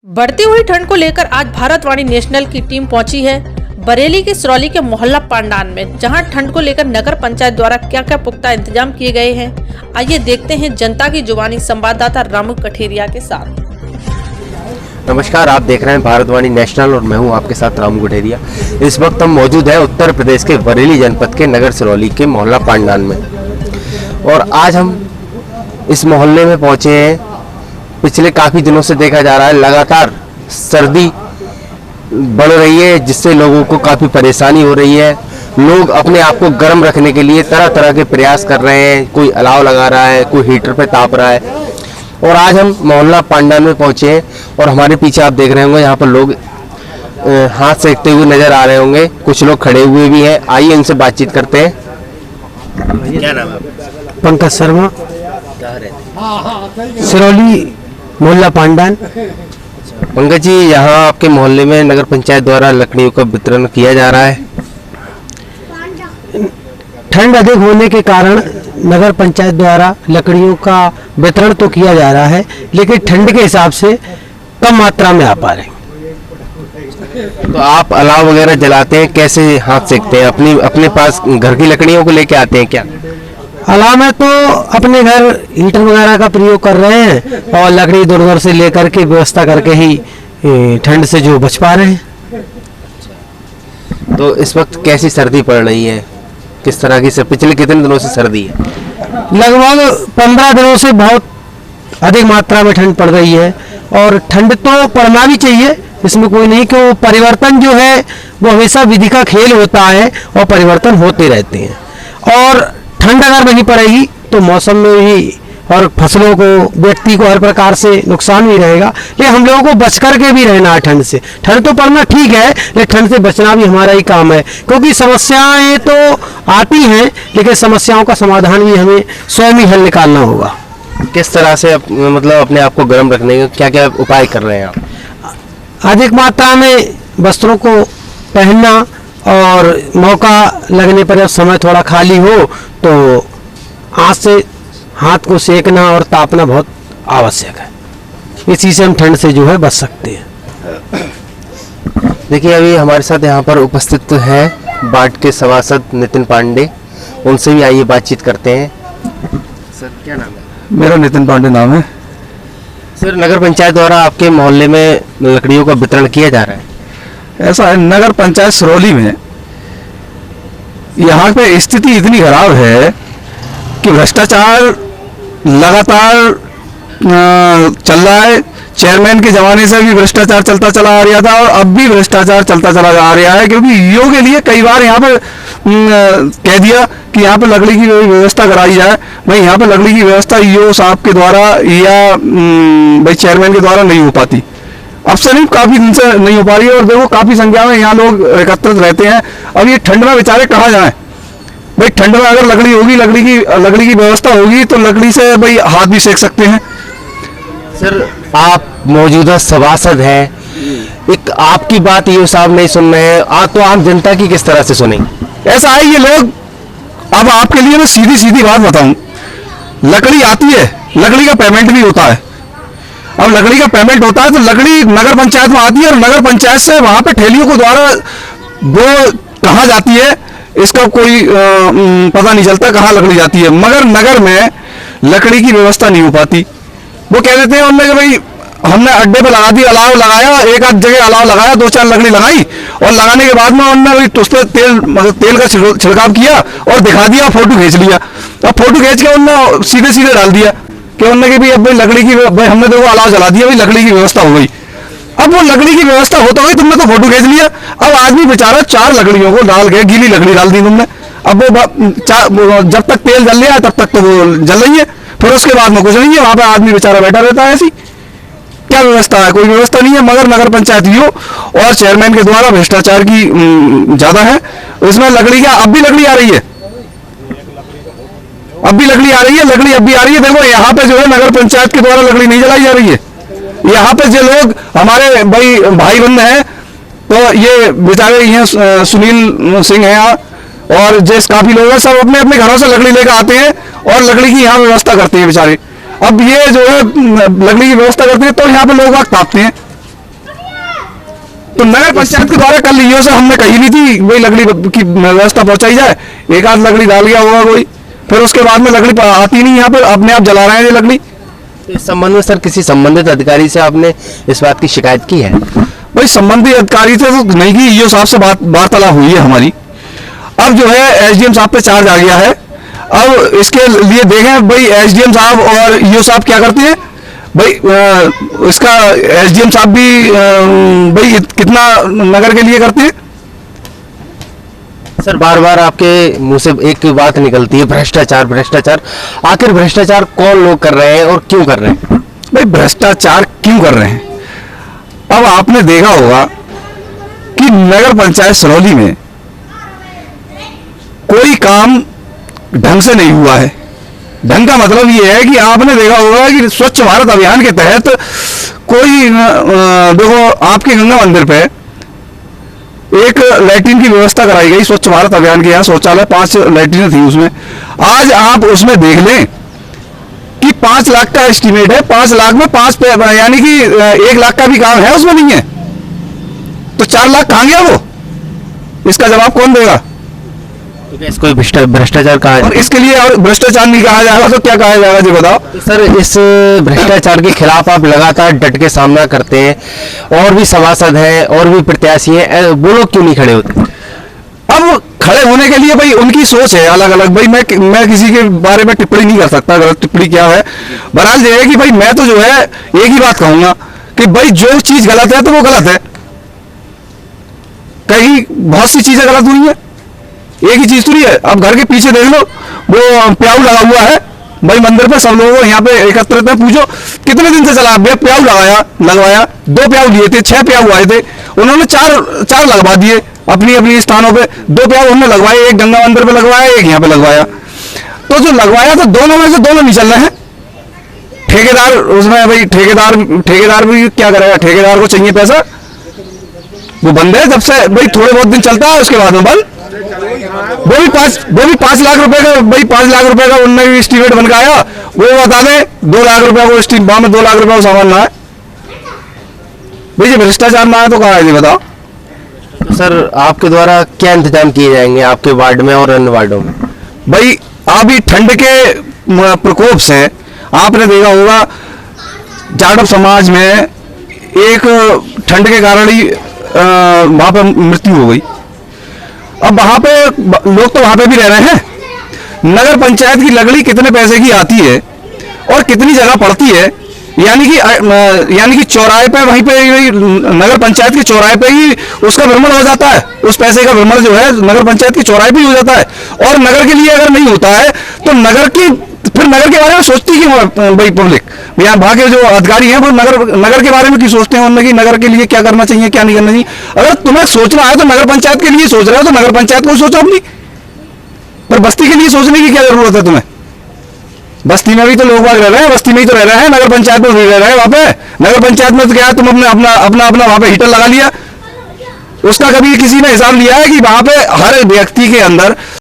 बढ़ती हुई ठंड को लेकर आज भारतवाणी नेशनल की टीम पहुंची है बरेली के सिरौली के मोहल्ला पांडान में, जहां ठंड को लेकर नगर पंचायत द्वारा क्या क्या पुख्ता इंतजाम किए गए हैं। आइए देखते हैं जनता की जुबानी संवाददाता रामू कठेरिया के साथ। नमस्कार, आप देख रहे हैं भारतवाणी नेशनल और मैं हूं आपके साथ रामू कठेरिया। इस वक्त हम मौजूद हैं उत्तर प्रदेश के बरेली जनपद के नगर सिरौली के मोहल्ला पांडान में, और आज हम इस मोहल्ले में पहुंचे हैं। पिछले काफ़ी दिनों से देखा जा रहा है लगातार सर्दी बढ़ रही है, जिससे लोगों को काफ़ी परेशानी हो रही है। लोग अपने आप को गर्म रखने के लिए तरह तरह के प्रयास कर रहे हैं। कोई अलाव लगा रहा है, कोई हीटर पे ताप रहा है। और आज हम मोहल्ला पांडान में पहुंचे हैं और हमारे पीछे आप देख रहे होंगे यहाँ पर लोग हाथ सेकते हुए नजर आ रहे होंगे। कुछ लोग खड़े हुए भी हैं। आइए इनसे बातचीत करते हैं। क्या नाम है? पंकज शर्मा, कहाँ रहते हैं? सिरौली मोहल्ला पांडान। पंकज जी, यहाँ आपके मोहल्ले में नगर पंचायत द्वारा लकड़ियों का वितरण किया जा रहा है। ठंड अधिक होने के कारण नगर पंचायत द्वारा लकड़ियों का वितरण तो किया जा रहा है, लेकिन ठंड के हिसाब से कम मात्रा में आ पा रहे हैं। तो आप अलाव वगैरह जलाते हैं, कैसे हाथ सेकते हैं? अपने पास घर की लकड़ियों को लेके आते हैं क्या? अलाव में तो अपने घर हीटर वगैरह का प्रयोग कर रहे हैं और लकड़ी दूर दूर से लेकर के व्यवस्था करके ही ठंड से जो बच पा रहे हैं। तो इस वक्त कैसी सर्दी पड़ रही है? किस तरह की पिछले कितने दिनों से सर्दी है? लगभग 15 दिनों से बहुत अधिक मात्रा में ठंड पड़ रही है, और ठंड तो पड़ना भी चाहिए, इसमें कोई नहीं। कि परिवर्तन जो है वो हमेशा विधि का खेल होता है और परिवर्तन होते रहते हैं। और ठंड अगर नहीं पड़ेगी तो मौसम में भी और फसलों को, व्यक्ति को हर प्रकार से नुकसान भी रहेगा। लेकिन हम लोगों को बच करके भी रहना है ठंड से। ठंड तो पड़ना ठीक है, लेकिन ठंड से बचना भी हमारा ही काम है, क्योंकि समस्याएं तो आती हैं, लेकिन समस्याओं का समाधान भी हमें स्वयं ही हल निकालना होगा। किस तरह से मतलब अपने आप को गर्म रखने के क्या क्या उपाय कर रहे हैं आप? अधिक मात्रा में वस्त्रों को पहनना, और मौका लगने पर जब समय थोड़ा खाली हो तो हाथ से हाथ को सेकना और तापना बहुत आवश्यक है। इसी से हम ठंड से जो है बच सकते हैं। देखिए, अभी हमारे साथ यहाँ पर उपस्थित है वार्ड के सभासद नितिन पांडे। उनसे भी आइए बातचीत करते हैं। सर, क्या नाम है? मेरा नितिन पांडे नाम है। सर, नगर पंचायत द्वारा आपके मोहल्ले में लकड़ियों का वितरण किया जा रहा है। ऐसा है, नगर पंचायत सिरौली में यहाँ पे स्थिति इतनी खराब है कि भ्रष्टाचार लगातार चल रहा है। चेयरमैन के जमाने से भी भ्रष्टाचार चलता चला आ रहा था, और अब भी भ्रष्टाचार चलता चला आ रहा है। क्योंकि ईओ के लिए कई बार यहाँ पर कह दिया कि यहाँ पर लकड़ी की व्यवस्था कराई जाए। भाई, यहाँ पर लकड़ी की व्यवस्था ईओ साहब के द्वारा या भाई चेयरमैन के द्वारा नहीं हो पाती। अब से नहीं, काफी दिन से नहीं हो पा रही है। और देखो, काफी संख्या में यहाँ लोग एकत्रित रहते हैं। अब ये ठंड में बेचारे कहाँ जाएं? भाई, ठंड में अगर लकड़ी होगी, लकड़ी की व्यवस्था होगी तो लकड़ी से भाई हाथ भी सेक सकते हैं। सर, आप मौजूदा सभासद हैं, एक आपकी बात ईओ साहब नहीं सुन रहे हैं, तो आम जनता की किस तरह से सुनेंगे? ऐसा है, ये लोग, अब आपके लिए मैं सीधी सीधी बात बताऊं, लकड़ी आती है, लकड़ी का पेमेंट भी होता है। अब लकड़ी का पेमेंट होता है तो लकड़ी नगर पंचायत में आती है, और नगर पंचायत से वहां पे ठेलियों को द्वारा वो कहाँ जाती है इसका कोई पता नहीं चलता कहाँ लकड़ी जाती है। मगर नगर में लकड़ी की व्यवस्था नहीं हो पाती। वो कह देते हैं उनने कि भाई हमने अड्डे पे लगा दी, अलाव लगाया, एक आध जगह अलाव लगाया, 2-4 लकड़ी लगाई, और लगाने के बाद में उन्होंने उस पर तेल का छिड़काव किया और दिखा दिया, फोटो खींच लिया। अब फोटो खींच के उन्होंने सीधे सीधे डाल दिया कि उन्होंने कि भाई अब भाई लकड़ी की, भाई हमने देखो अलाव जला दिया, भाई लकड़ी की व्यवस्था हो गई। अब वो लकड़ी की व्यवस्था होता हुई तुमने तो फोटो खींच लिया। अब आदमी बेचारा 4 लकड़ियों को डाल के, गीली लकड़ी डाल दी तुमने। अब वो जब तक तेल जल रहा है तब तक तो वो जल रही है, फिर उसके बाद में कुछ नहीं है। वहां पर आदमी बेचारा बैठा रहता है। ऐसी क्या व्यवस्था है? कोई व्यवस्था नहीं है। मगर नगर पंचायत और चेयरमैन के द्वारा भ्रष्टाचार की ज्यादा है। इसमें लकड़ी का अब भी लकड़ी आ रही है, अब भी लकड़ी आ रही है, लकड़ी अब भी आ रही है। देखो, यहाँ पे जो है नगर पंचायत के द्वारा लकड़ी नहीं जलाई जा रही है। यहाँ पे जो लोग हमारे भाई बंद हैं, तो ये बेचारे ये सुनील सिंह हैं और जैसे काफी लोग हैं, सब अपने अपने घरों से लकड़ी लेकर आते हैं और लकड़ी की यहाँ व्यवस्था करते हैं बेचारे। अब ये जो है लकड़ी की व्यवस्था करते हैं तो यहाँ पे लोग वक्त तापते हैं। तो नगर पंचायत के द्वारा कल ईओ से हमने कही नहीं थी वही लकड़ी की व्यवस्था पहुंचाई जाए, एक आध लकड़ी डाल गया होगा कोई, फिर उसके बाद में लकड़ी आती नहीं यहाँ पर, अपने आप जला रहे हैं ये लकड़ी। तो इस संबंध में सर किसी संबंधित अधिकारी से आपने इस बात की शिकायत की है? भाई संबंधित अधिकारी से तो नहीं की, ईओ साहब से वार्तालाप हुई है हमारी। अब जो है एसडीएम साहब पे चार्ज आ गया है। अब इसके लिए देखें भाई एसडीएम साहब और ईओ साहब क्या करते हैं भाई। इसका एसडीएम साहब भी भाई कितना नगर के लिए करते हैं। सर बार बार आपके मुंह से एक बात निकलती है, भ्रष्टाचार भ्रष्टाचार। आखिर भ्रष्टाचार कौन लोग कर रहे हैं और क्यों कर रहे हैं? भाई भ्रष्टाचार क्यों कर रहे हैं, अब आपने देखा होगा कि नगर पंचायत सिरौली में कोई काम ढंग से नहीं हुआ है। ढंग का मतलब ये है कि आपने देखा होगा कि स्वच्छ भारत अभियान के तहत कोई देखो आपके गंगा मंदिर पे एक लैट्रिन की व्यवस्था कराई गई स्वच्छ भारत अभियान के, यहाँ शौचालय 5 लैट्रिन थी उसमें। आज आप उसमें देख लें कि 5 लाख का एस्टीमेट है, 5 लाख में 5 यानी कि 1 लाख का भी काम है उसमें नहीं है, तो 4 लाख कहाँ गया वो, इसका जवाब कौन देगा? इसको भ्रष्टाचार कहा और है। इसके लिए और भ्रष्टाचार नहीं कहा जाएगा तो क्या कहा जाएगा जी बताओ। तो सर इस भ्रष्टाचार के खिलाफ आप लगातार डट के सामना करते हैं, और भी सभासद हैं और भी प्रत्याशी हैं, वो लोग क्यों नहीं खड़े होते? अब खड़े होने के लिए भाई उनकी सोच है अलग अलग। भाई मैं किसी के बारे में टिप्पणी नहीं कर सकता, गलत टिप्पणी क्या है। बहरहाल ये है कि भाई मैं तो जो है एक ही बात कहूंगा कि भाई जो चीज गलत है तो वो गलत है। कहीं बहुत सी चीजें गलत हुई है, एक ही चीज तो नहीं है। अब घर के पीछे देख लो वो प्याऊ लगा हुआ है भाई मंदिर पे, सब लोगों को यहाँ पे एकत्रित है, पूछो कितने दिन से चला भैया प्याऊ लगवाया 2 प्याऊ लिए थे, 6 प्याऊ आए थे, उन्होंने 4 लगवा दिए अपनी अपनी स्थानों पे। 2 प्याऊ उन्होंने लगवाए, एक गंगा मंदिर पे लगवाया, एक यहाँ पे लगवाया। तो जो लगवाया तो दोनों में से दोनों नहीं चल रहे हैं। ठेकेदार उसमें भाई ठेकेदार भी क्या करेगा, ठेकेदार को चाहिए पैसा, वो बंद है जब से भाई थोड़े बहुत दिन चलता है उसके बाद में बंद। वो भी 5 लाख रुपए का भाई 5 लाख रुपए का उनने भी एस्टीमेट बन के आया, वो बता दें 2 लाख रुपए को एस्टीमेट में 2 लाख रुपए को सामान ना है। भाई ये भ्रष्टाचार ना है तो कहाँ है जी बताओ। तो सर आपके द्वारा क्या इंतजाम किए जाएंगे आपके वार्ड में और अन्य वार्डों में? भाई अभी ठंड के प्रकोप से आपने देखा होगा जाटव समाज में एक ठंड के कारण ही वहां पे मृत्यु हो गई। अब वहां पे लोग तो वहां पे भी रह रहे हैं। नगर पंचायत की लकड़ी कितने पैसे की आती है और कितनी जगह पड़ती है, यानी कि चौराहे पे वहीं पे नगर पंचायत के चौराहे पे ही उसका भ्रमण हो जाता है। उस पैसे का भ्रमण जो है नगर पंचायत के चौराहे पे ही हो जाता है। और नगर के लिए अगर नहीं होता है तो फिर नगर के बारे में सोचती क्यों भाई पब्लिक? यहाँ वहाँ के जो अधिकारी हैं वो नगर के बारे में क्यों सोचते हैं उनमें कि नगर के लिए क्या करना चाहिए क्या नहीं करना चाहिए। अगर तुम्हें सोचना है तो नगर पंचायत के लिए सोच रहे हो तो नगर पंचायत को सोचो अपनी, पर बस्ती के लिए सोचने की क्या जरूरत है तुम्हें? बस्ती में भी तो लोग बाग रह रहे हैं, बस्ती में ही तो रह रहे हैं, नगर पंचायत में भी रह रहे हैं। वहाँ पे नगर पंचायत में तो क्या है, तुम अपना वहाँ पे हीटर लगा लिया, उसका कभी किसी ने हिसाब लिया है कि वहाँ पे हर व्यक्ति के अंदर